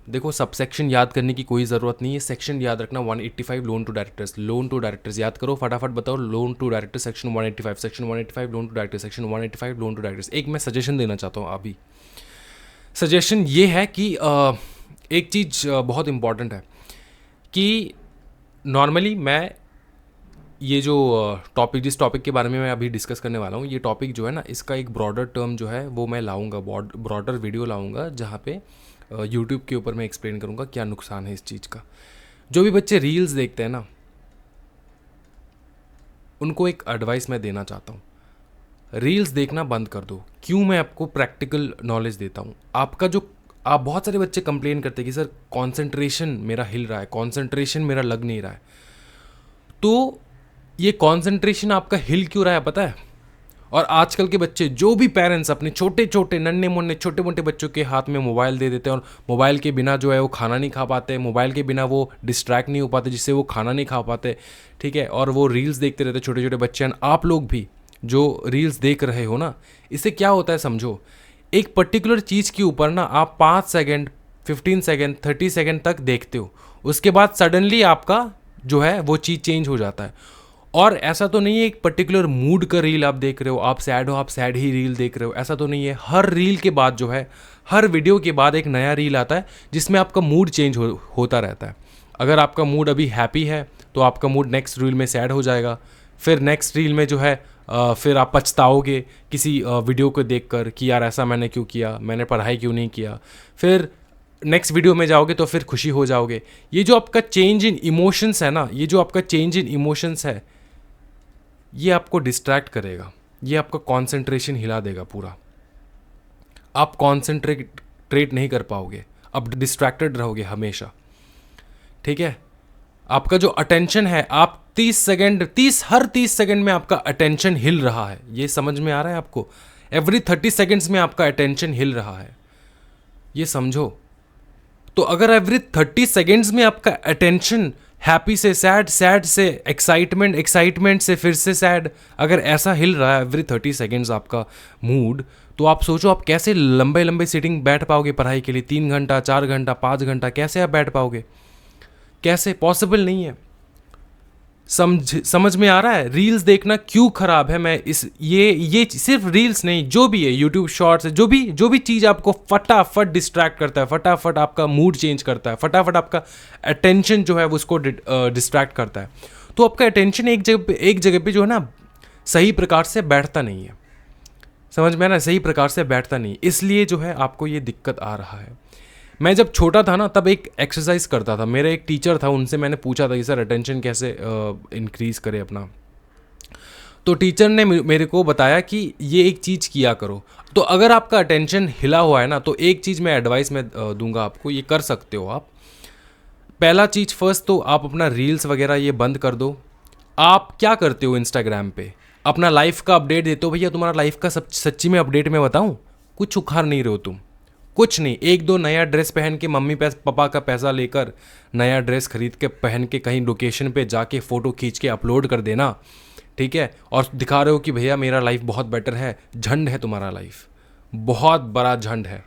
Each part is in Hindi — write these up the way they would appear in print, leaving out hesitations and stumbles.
देखो सबसेक्शन याद करने की कोई ज़रूरत नहीं है, सेक्शन याद रखना 185 लोन टू डायरेक्टर्स याद करो फटाफट बताओ। Loan to director section 185, section 185 loan to director, section 185 loan to directors. एक मैं सजेशन देना चाहता हूँ अभी। सजेशन ये है कि एक चीज़ बहुत इम्पॉर्टेंट है कि नॉर्मली मैं ये जो जिस टॉपिक के बारे में मैं अभी डिस्कस करने वाला हूँ, ये टॉपिक जो है ना, इसका एक ब्रॉडर टर्म जो है वो मैं लाऊंगा, ब्रॉडर वीडियो लाऊंगा जहाँ पे यूट्यूब के ऊपर मैं एक्सप्लेन करूँगा क्या नुकसान है इस चीज़ का। जो भी बच्चे रील्स देखते हैं ना, उनको एक एडवाइस मैं देना चाहता हूँ, रील्स देखना बंद कर दो। क्यों मैं आपको प्रैक्टिकल नॉलेज देता हूँ। आप बहुत सारे बच्चे कंप्लेन करते हैं कि सर कॉन्सेंट्रेशन मेरा हिल रहा है, कॉन्सेंट्रेशन मेरा लग नहीं रहा है। तो ये कॉन्सेंट्रेशन आपका हिल क्यों रहा है पता है? और आजकल के बच्चे, जो भी पेरेंट्स अपने छोटे छोटे नन्हे मुन्ने छोटे मोटे बच्चों के हाथ में मोबाइल दे देते हैं और मोबाइल के बिना जो है वो खाना नहीं खा पाते, मोबाइल के बिना वो डिस्ट्रैक्ट नहीं हो पाते जिससे वो खाना नहीं खा पाते, ठीक है, और वो रील्स देखते रहते छोटे छोटे बच्चे हैं। आप लोग भी जो रील्स देख रहे हो ना, इससे क्या होता है समझो, एक पर्टिकुलर चीज़ के ऊपर ना आप 5 सेकेंड 15 सेकेंड 30 सेकेंड तक देखते हो, उसके बाद सडनली आपका जो है वो चीज़ चेंज हो जाता है। और ऐसा तो नहीं है एक पर्टिकुलर मूड का रील आप देख रहे हो, आप सैड हो आप सैड ही रील देख रहे हो, ऐसा तो नहीं है। हर रील के बाद जो है, हर वीडियो के बाद एक नया रील आता है जिसमें आपका मूड चेंज होता रहता है। अगर आपका मूड अभी हैप्पी है तो आपका मूड नेक्स्ट रील में सैड हो जाएगा, फिर नेक्स्ट रील में जो है फिर आप पछताओगे किसी वीडियो को देखकर कि यार ऐसा मैंने क्यों किया, मैंने पढ़ाई क्यों नहीं किया। फिर नेक्स्ट वीडियो में जाओगे तो फिर खुशी हो जाओगे। ये जो आपका चेंज इन इमोशंस है ना, ये जो आपका चेंज इन इमोशंस है, ये आपको डिस्ट्रैक्ट करेगा, ये आपका कॉन्सेंट्रेशन हिला देगा पूरा। आप कॉन्सेंट्रेट नहीं कर पाओगे, आप डिस्ट्रैक्टेड रहोगे हमेशा, ठीक है। आपका जो अटेंशन है, आप 30 सेकंड में आपका अटेंशन हिल रहा है, ये समझ में आ रहा है आपको? एवरी 30 सेकेंड्स में आपका अटेंशन हिल रहा है, ये समझो। तो अगर एवरी 30 सेकेंड्स में आपका अटेंशन हैप्पी से सैड, सैड से एक्साइटमेंट, एक्साइटमेंट से फिर से सैड, अगर ऐसा हिल रहा है एवरी 30 सेकेंड्स आपका मूड, तो आप सोचो आप कैसे लंबे लंबे सीटिंग बैठ पाओगे पढ़ाई के लिए, 3 घंटा 4 घंटा 5 घंटा, कैसे आप बैठ पाओगे? कैसे? पॉसिबल नहीं है। समझ में आ रहा है रील्स देखना क्यों खराब है? मैं इस ये सिर्फ रील्स नहीं, जो भी है यूट्यूब शॉर्ट्स, जो भी चीज़ आपको फटाफट डिस्ट्रैक्ट करता है, फटाफट आपका मूड चेंज करता है, फटाफट आपका अटेंशन जो है वो उसको डिस्ट्रैक्ट करता है, तो आपका अटेंशन एक जगह पे जो है ना सही प्रकार से बैठता नहीं है। समझ में आना? सही प्रकार से बैठता नहीं, इसलिए जो है आपको ये दिक्कत आ रहा है। मैं जब छोटा था ना तब एक एक्सरसाइज करता था, मेरा एक टीचर था, उनसे मैंने पूछा था कि सर अटेंशन कैसे इंक्रीज़ करे अपना। तो टीचर ने मेरे को बताया कि ये एक चीज़ किया करो। तो अगर आपका अटेंशन हिला हुआ है ना, तो एक चीज़ मैं एडवाइस में दूंगा आपको, ये कर सकते हो आप। पहला चीज़, फर्स्ट तो आप अपना रील्स वगैरह ये बंद कर दो। आप क्या करते हो इंस्टाग्राम पे? अपना लाइफ का अपडेट देते हो। भैया तुम्हारा लाइफ का सच्ची में अपडेट मैं बताऊं, कुछ उखाड़ नहीं रहे हो तुम, कुछ नहीं। एक दो नया ड्रेस पहन के मम्मी पापा का पैसा लेकर नया ड्रेस खरीद के पहन के कहीं लोकेशन पे जाके फ़ोटो खींच के अपलोड कर देना, ठीक है, और दिखा रहे हो कि भैया मेरा लाइफ बहुत बेटर है। झंड है तुम्हारा लाइफ, बहुत बड़ा झंड है,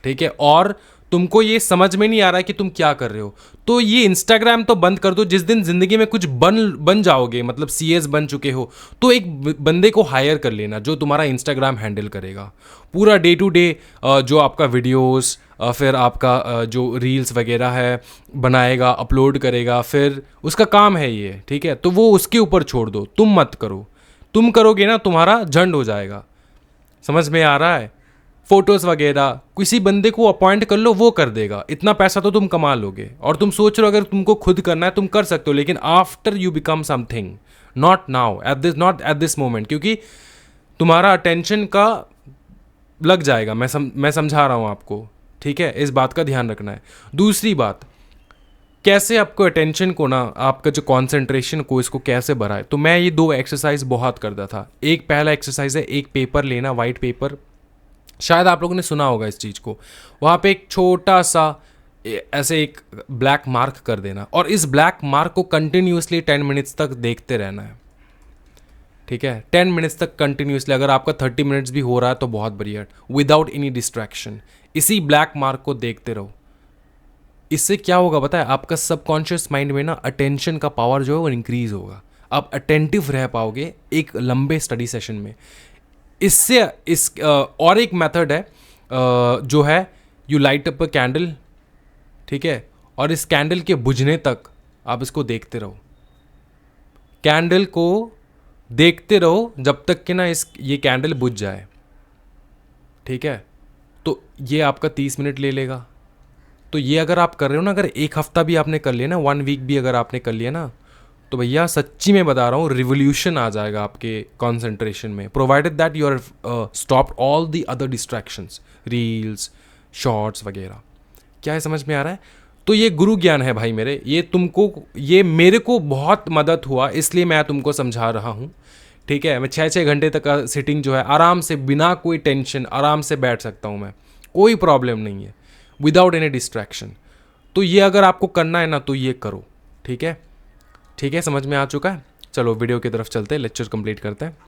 ठीक है, और तुमको ये समझ में नहीं आ रहा है कि तुम क्या कर रहे हो। तो ये इंस्टाग्राम तो बंद कर दो। जिस दिन जिंदगी में कुछ बन जाओगे, मतलब सीएस बन चुके हो, तो एक बंदे को हायर कर लेना जो तुम्हारा इंस्टाग्राम हैंडल करेगा पूरा डे टू डे, जो आपका वीडियोस फिर आपका जो रील्स वगैरह है बनाएगा, अपलोड करेगा, फिर उसका काम है ये, ठीक है। तो वो उसके ऊपर छोड़ दो, तुम मत करो। तुम करोगे ना तुम्हारा झंड हो जाएगा। समझ में आ रहा है? फोटोज़ वगैरह किसी बंदे को अपॉइंट कर लो, वो कर देगा। इतना पैसा तो तुम कमा लोगे। और तुम सोच रहे हो अगर तुमको खुद करना है तुम कर सकते हो, लेकिन after you become something, not now, not at this moment, क्योंकि तुम्हारा अटेंशन का लग जाएगा। मैं समझा रहा हूँ आपको, ठीक है, इस बात का ध्यान रखना है। दूसरी बात, कैसे आपको अटेंशन को ना, आपका जो कॉन्सेंट्रेशन को, इसको कैसे बढ़ाए, तो मैं ये 2 एक्सरसाइज बहुत करता था। एक पहला एक्सरसाइज है, एक पेपर लेना, वाइट पेपर, शायद आप लोगों ने सुना होगा इस चीज़ को। वहाँ पे एक छोटा सा ऐसे एक ब्लैक मार्क कर देना, और इस ब्लैक मार्क को कंटिन्यूसली 10 मिनट्स तक देखते रहना है, ठीक है। 10 मिनट्स तक कंटिन्यूसली। अगर आपका 30 मिनट्स भी हो रहा है तो बहुत बढ़िया, विदाउट एनी डिस्ट्रैक्शन। इसी ब्लैक मार्क को देखते रहो, इससे क्या होगा पता है, आपका सबकॉन्शियस माइंड में ना अटेंशन का पावर जो है वो इंक्रीज होगा, आप अटेंटिव रह पाओगे एक लंबे स्टडी सेशन में। इससे और एक मेथड है जो है you light up a candle, ठीक है, और इस कैंडल के बुझने तक आप इसको देखते रहो, कैंडल को देखते रहो जब तक कि ना ये कैंडल बुझ जाए, ठीक है। तो ये आपका 30 मिनट ले लेगा। तो ये अगर आप कर रहे हो ना, अगर एक हफ्ता भी आपने कर लिया ना, 1 वीक भी अगर आपने कर लिया ना, तो भैया सच्ची में बता रहा हूँ रिवोल्यूशन आ जाएगा आपके कंसंट्रेशन में, provided that you are stop all the other distractions, reels, shorts वगैरह। क्या है, समझ में आ रहा है? तो ये गुरु ज्ञान है भाई मेरे, ये मेरे को बहुत मदद हुआ, इसलिए मैं तुमको समझा रहा हूँ, ठीक है। मैं 6-6 घंटे तक का सिटिंग जो है आराम से बिना कोई टेंशन आराम से बैठ सकता हूँ मैं, कोई प्रॉब्लम नहीं है, विदाउट एनी डिस्ट्रैक्शन। तो ये अगर आपको करना है ना तो ये करो, ठीक है। ठीक है, समझ में आ चुका है। चलो वीडियो की तरफ चलते हैं, लेक्चर कंप्लीट करते हैं।